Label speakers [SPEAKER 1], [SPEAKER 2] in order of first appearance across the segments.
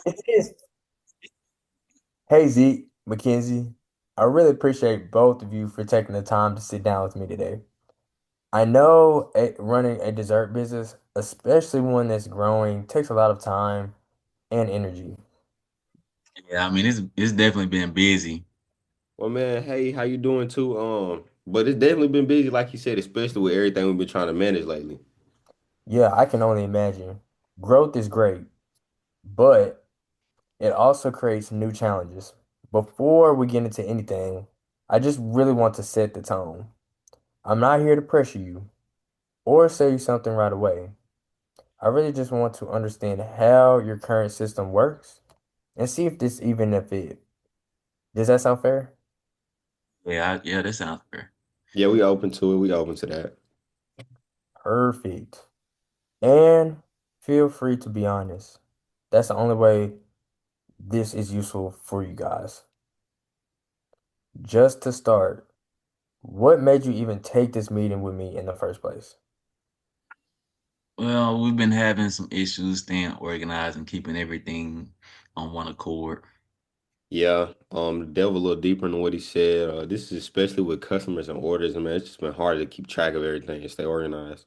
[SPEAKER 1] It is. Hey Zeke, Mckinzie, I really appreciate both of you for taking the time to sit down with me today. I know running a dessert business, especially one that's growing, takes a lot of time and energy.
[SPEAKER 2] Yeah, I mean it's definitely been busy.
[SPEAKER 3] Well, man, hey, how you doing too? But it's definitely been busy, like you said, especially with everything we've been trying to manage lately.
[SPEAKER 1] Yeah, I can only imagine. Growth is great, but it also creates new challenges. Before we get into anything, I just really want to set the tone. I'm not here to pressure you or say you something right away. I really just want to understand how your current system works and see if this even a fit. Does that sound fair?
[SPEAKER 2] Yeah, that sounds fair.
[SPEAKER 3] Yeah, we open to it. We open to that.
[SPEAKER 1] Perfect. And feel free to be honest. That's the only way this is useful for you guys. Just to start, what made you even take this meeting with me in the first place?
[SPEAKER 2] Well, we've been having some issues staying organized and keeping everything on one accord.
[SPEAKER 3] Yeah, delve a little deeper into what he said. This is especially with customers and orders. I mean, it's just been hard to keep track of everything and stay organized.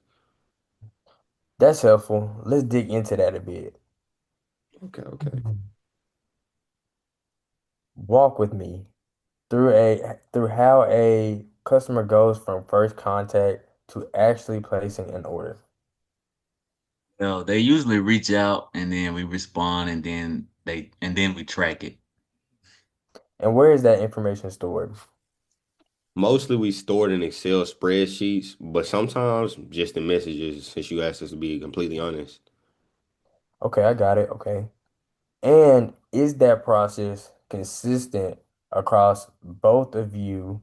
[SPEAKER 1] That's helpful. Let's dig into that a bit.
[SPEAKER 3] Okay, okay.
[SPEAKER 1] Walk with me through how a customer goes from first contact to actually placing an order.
[SPEAKER 2] Well, they usually reach out and then we respond and then we track it.
[SPEAKER 1] And where is that information stored?
[SPEAKER 3] Mostly we stored in Excel spreadsheets, but sometimes just in messages, since you asked us to be completely honest.
[SPEAKER 1] Okay, I got it. Okay. And is that process consistent across both of you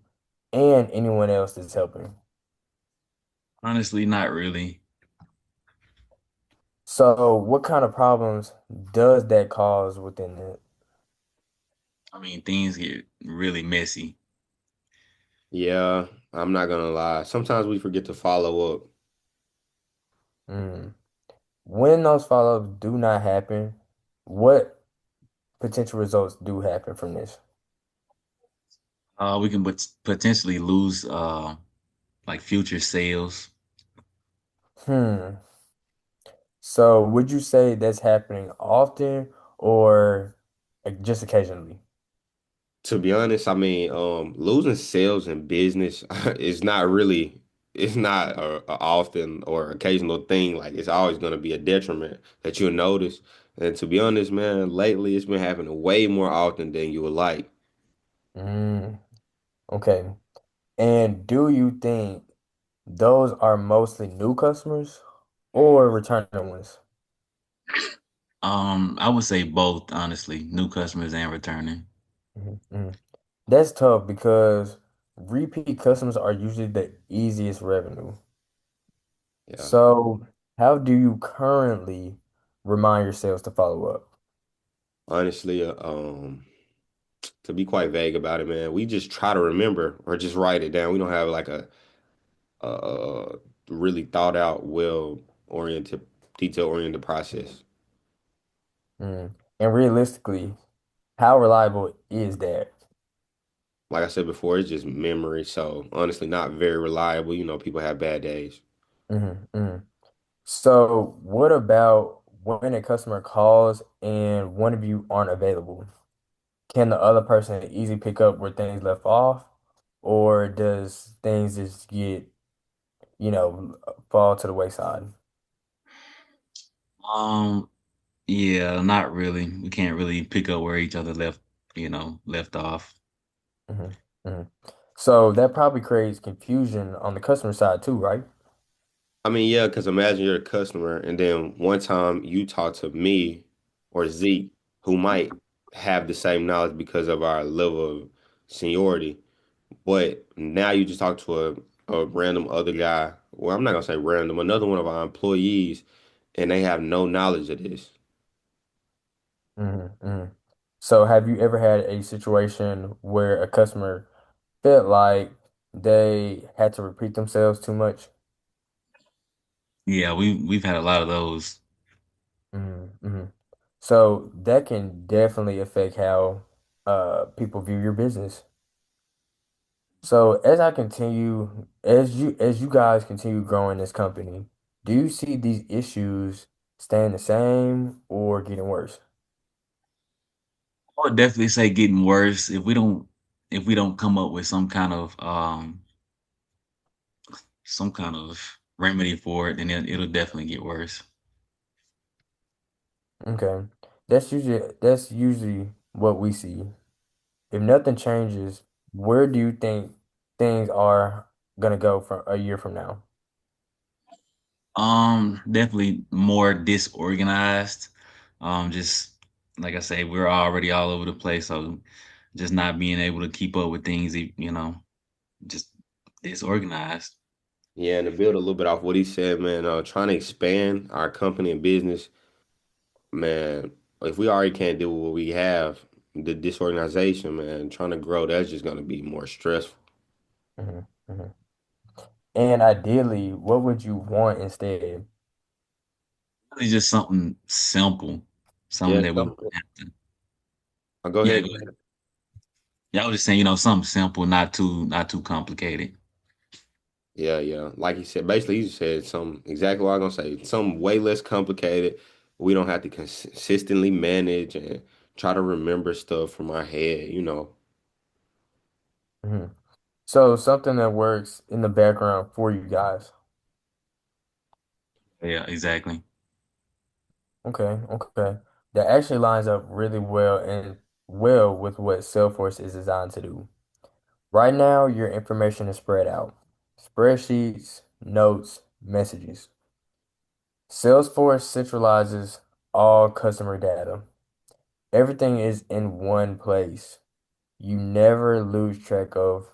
[SPEAKER 1] and anyone else that's helping?
[SPEAKER 2] Honestly, not really.
[SPEAKER 1] So, what kind of problems does that cause within it?
[SPEAKER 2] I mean, things get really messy.
[SPEAKER 3] Yeah, I'm not gonna lie. Sometimes we forget to follow up.
[SPEAKER 1] Mm. When those follow-ups do not happen, what potential results do happen from this?
[SPEAKER 2] We can potentially lose like future sales.
[SPEAKER 1] Hmm. So, would you say that's happening often or like, just occasionally?
[SPEAKER 3] To be honest, I mean, losing sales in business is not really, it's not a often or occasional thing. Like it's always going to be a detriment that you'll notice. And to be honest, man, lately it's been happening way more often than you would like.
[SPEAKER 1] Mm. Okay. And do you think those are mostly new customers or returning ones?
[SPEAKER 2] I would say both, honestly, new customers and returning.
[SPEAKER 1] Mhm. That's tough because repeat customers are usually the easiest revenue.
[SPEAKER 3] Yeah,
[SPEAKER 1] So, how do you currently remind yourselves to follow up?
[SPEAKER 3] honestly, to be quite vague about it, man, we just try to remember or just write it down. We don't have like a really thought out, well oriented, detail oriented process.
[SPEAKER 1] Mm. And realistically, how reliable is that?
[SPEAKER 3] Like I said before, it's just memory. So honestly, not very reliable. People have bad days.
[SPEAKER 1] Hmm. So, what about when a customer calls and one of you aren't available? Can the other person easily pick up where things left off, or does things just get, fall to the wayside?
[SPEAKER 2] Um, yeah, not really. We can't really pick up where each other left off.
[SPEAKER 1] Hmm. Hmm. So that probably creates confusion on the customer side too, right?
[SPEAKER 3] I mean, yeah, because imagine you're a customer, and then one time you talk to me or Zeke, who might have the same knowledge because of our level of seniority, but now you just talk to a random other guy. Well, I'm not gonna say random, another one of our employees, and they have no knowledge of this.
[SPEAKER 1] Hmm. Hmm. So have you ever had a situation where a customer felt like they had to repeat themselves too much?
[SPEAKER 2] Yeah, we've had a lot of those.
[SPEAKER 1] Hmm. Hmm. So that can definitely affect how people view your business. So as you guys continue growing this company, do you see these issues staying the same or getting worse?
[SPEAKER 2] I would definitely say getting worse if we don't come up with some kind of remedy for it, then it'll definitely get worse.
[SPEAKER 1] Okay. That's usually what we see. If nothing changes, where do you think things are gonna go from a year from now?
[SPEAKER 2] Definitely more disorganized. Just like I say, we're already all over the place, so just not being able to keep up with things, just disorganized.
[SPEAKER 3] Yeah, and to build a little bit off what he said, man, trying to expand our company and business, man, if we already can't do what we have, the disorganization, man, trying to grow, that's just gonna be more stressful.
[SPEAKER 1] Hmm. Hmm. And ideally, what would you want instead?
[SPEAKER 2] Really just something simple, something
[SPEAKER 3] Yeah,
[SPEAKER 2] that we wouldn't
[SPEAKER 3] something.
[SPEAKER 2] have to.
[SPEAKER 3] Go
[SPEAKER 2] Yeah,
[SPEAKER 3] ahead,
[SPEAKER 2] go
[SPEAKER 3] go
[SPEAKER 2] ahead.
[SPEAKER 3] ahead.
[SPEAKER 2] Yeah, I was just saying, something simple, not too complicated.
[SPEAKER 3] Yeah, yeah. Like he said, basically, he said something exactly what I was gonna say. Something way less complicated. We don't have to consistently manage and try to remember stuff from our head.
[SPEAKER 1] Hmm. So something that works in the background for you guys.
[SPEAKER 2] Yeah, exactly.
[SPEAKER 1] Okay, okay. That actually lines up really well with what Salesforce is designed to do. Right now, your information is spread out. Spreadsheets, notes, messages. Salesforce centralizes all customer data. Everything is in one place. You never lose track of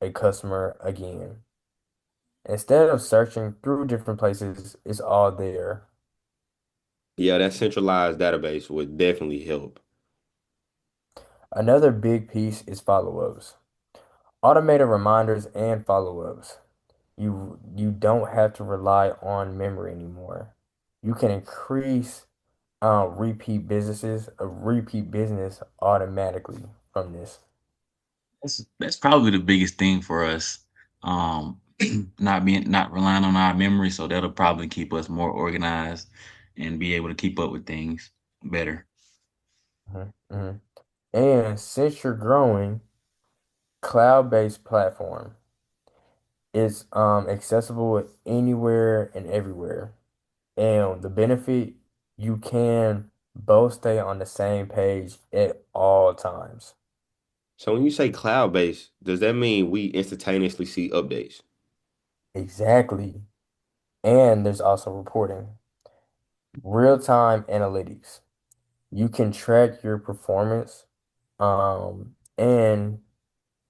[SPEAKER 1] a customer again. Instead of searching through different places, it's all there.
[SPEAKER 3] Yeah, that centralized database would definitely help.
[SPEAKER 1] Another big piece is follow-ups. Automated reminders and follow-ups. You don't have to rely on memory anymore. You can increase repeat business automatically from this.
[SPEAKER 2] That's probably the biggest thing for us. Not relying on our memory, so that'll probably keep us more organized and be able to keep up with things better.
[SPEAKER 1] Mhm, mhm. And since you're growing, cloud-based platform is accessible anywhere and everywhere. And the benefit, you can both stay on the same page at all times.
[SPEAKER 3] So when you say cloud-based, does that mean we instantaneously see updates?
[SPEAKER 1] Exactly. And there's also reporting, real-time analytics. You can track your performance, and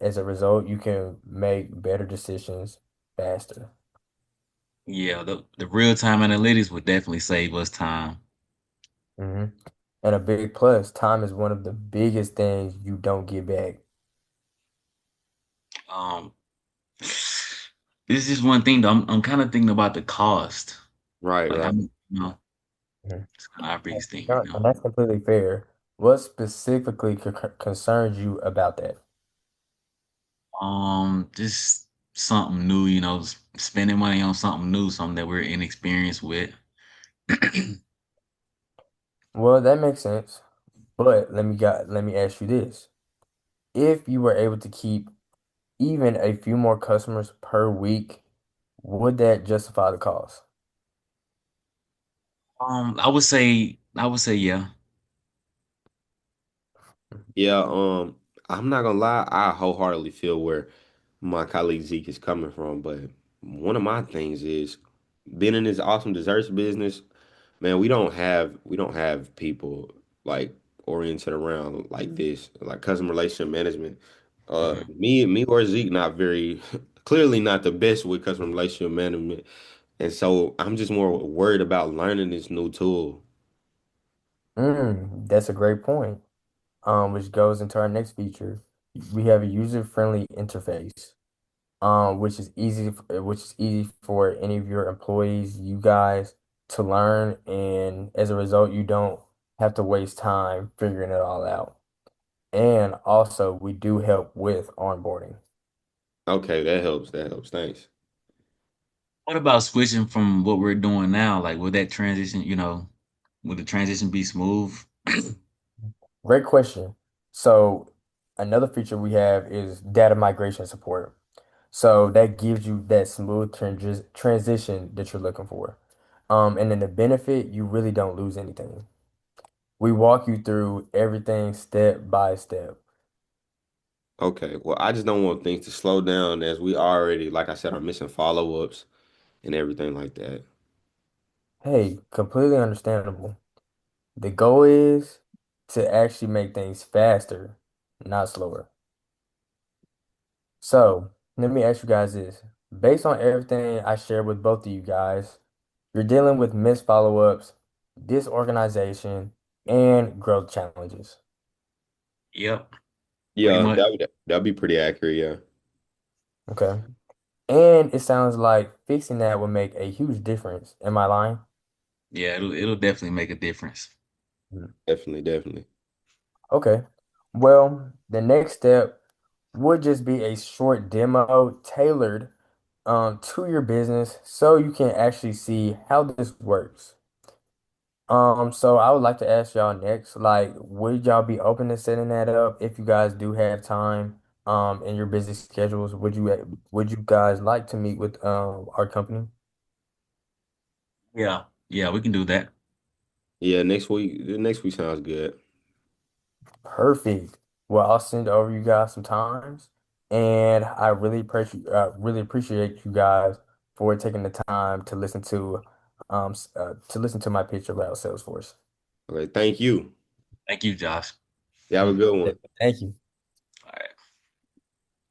[SPEAKER 1] as a result, you can make better decisions faster.
[SPEAKER 2] Yeah, the real time analytics would definitely save us time.
[SPEAKER 1] Hmm. And a big plus, time is one of the biggest things you don't get back.
[SPEAKER 2] Um, this is one thing though. I'm kind of thinking about the cost.
[SPEAKER 3] Right,
[SPEAKER 2] Like
[SPEAKER 3] right.
[SPEAKER 1] Mhm.
[SPEAKER 2] it's kind of our biggest thing right
[SPEAKER 1] Yeah, and
[SPEAKER 2] now.
[SPEAKER 1] that's completely fair. What specifically concerns you about that?
[SPEAKER 2] Just something new. Spending money on something new, something that we're inexperienced with.
[SPEAKER 1] Well, that makes sense. But let me ask you this. If you were able to keep even a few more customers per week, would that justify the cost?
[SPEAKER 2] I would say yeah.
[SPEAKER 3] Yeah, I'm not gonna lie, I wholeheartedly feel where my colleague Zeke is coming from, but one of my things is being in this awesome desserts business, man, we don't have people like oriented around like this, like customer relationship management.
[SPEAKER 2] Mhm.
[SPEAKER 3] Me or Zeke not very clearly not the best with customer relationship management. And so I'm just more worried about learning this new tool.
[SPEAKER 1] That's a great point. Which goes into our next feature. We have a user-friendly interface, which is easy for any of your employees, you guys, to learn, and as a result, you don't. have to waste time figuring it all out. And also, we do help with onboarding.
[SPEAKER 3] Okay, that helps. That helps. Thanks.
[SPEAKER 2] What about switching from what we're doing now? Like, would that transition, would the transition be smooth?
[SPEAKER 1] Great question. So, another feature we have is data migration support. So that gives you that smooth transition that you're looking for. And then the benefit, you really don't lose anything. We walk you through everything step by step.
[SPEAKER 3] Okay. Well, I just don't want things to slow down as we already, like I said, are missing follow-ups and everything like that.
[SPEAKER 1] Hey, completely understandable. The goal is to actually make things faster, not slower. So let me ask you guys this. Based on everything I shared with both of you guys, you're dealing with missed follow-ups, disorganization, and growth challenges.
[SPEAKER 2] Yep, pretty
[SPEAKER 3] Yeah,
[SPEAKER 2] much.
[SPEAKER 3] that'd be pretty accurate. Yeah.
[SPEAKER 1] Okay. And it sounds like fixing that would make a huge difference. Am I lying?
[SPEAKER 2] Yeah, it'll definitely make a difference.
[SPEAKER 1] Mhm.
[SPEAKER 3] Definitely, definitely.
[SPEAKER 1] Okay. Well, the next step would just be a short demo tailored to your business so you can actually see how this works. So I would like to ask y'all next, like, would y'all be open to setting that up if you guys do have time in your busy schedules? Would you guys like to meet with our company?
[SPEAKER 2] Yeah, yeah, we can do that.
[SPEAKER 3] Yeah, next week sounds good.
[SPEAKER 1] Perfect. Well, I'll send over you guys some times, and I really appreciate you guys for taking the time to listen to my pitch about Salesforce.
[SPEAKER 3] Okay, thank you.
[SPEAKER 2] Thank you, Josh.
[SPEAKER 3] You have a good one.
[SPEAKER 1] Thank you.